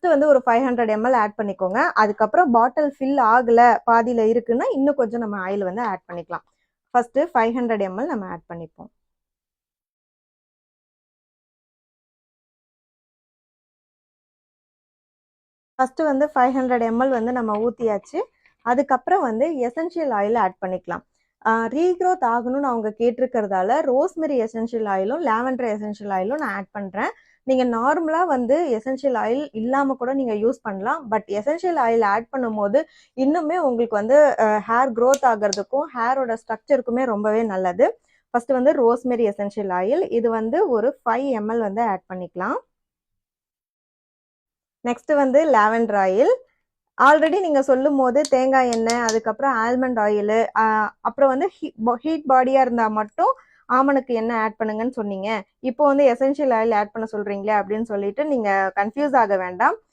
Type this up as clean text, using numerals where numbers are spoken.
First வந்து ஒரு 500 ml add பண்ணிக்கோங்க. அதுக்கப்புறம் பாட்டில் ஃபில் ஆகல, பாதியில இருக்குன்னா இன்னும் கொஞ்சம் நம்ம ஆயில் வந்து ஆட் பண்ணிக்கலாம். ஃபர்ஸ்ட் 500 ml நம்ம ஆட் பண்ணிப்போம். ஃபர்ஸ்ட் வந்து 500 ml வந்து நம்ம ஊத்தியாச்சு. அதுக்கப்புறம் வந்து எசென்ஷியல் ஆயில் ஆட் பண்ணிக்கலாம். ரீக்ரோத் ஆகணும்னு அவங்க கேட்டிருக்கிறதால ரோஸ்மெரி எசென்ஷியல் ஆயிலும் லாவெண்டர் எசென்ஷியல் ஆயிலும் நான் ஆட் பண்றேன். நீங்க நார்மலா வந்து எசென்ஷியல் ஆயில் இல்லாம கூட நீங்க யூஸ் பண்ணலாம். பட் எசென்ஷியல் ஆயில் ஆட் பண்ணும்போது இன்னுமே உங்களுக்கு வந்து ஹேர் க்ரோத் ஆகிறதுக்கும் ஹேரோட ஸ்ட்ரக்சருக்குமே ரொம்பவே நல்லது. ஃபர்ஸ்ட் வந்து ரோஸ்மெரி எசென்ஷியல் ஆயில் இது வந்து ஒரு 5 ml வந்து ஆட் பண்ணிக்கலாம். நெக்ஸ்ட் வந்து லாவெண்டர் ஆயில். ஆல்ரெடி நீங்க சொல்லும் போது தேங்காய் எண்ணெய், அதுக்கப்புறம் ஆல்மண்ட் ஆயில், அப்புறம் வந்து ஹீட் பாடியா இருந்தா மட்டும் ஆமணக்கு எண்ணெய் ஆட் பண்ணுங்கன்னு சொன்னீங்க. இப்போ வந்து எசென்ஷியல் ஆயில் ஆட் பண்ண சொல்றீங்களே அப்படின்னு சொல்லிட்டு நீங்க கன்ஃபியூஸ் ஆக வேண்டாம்.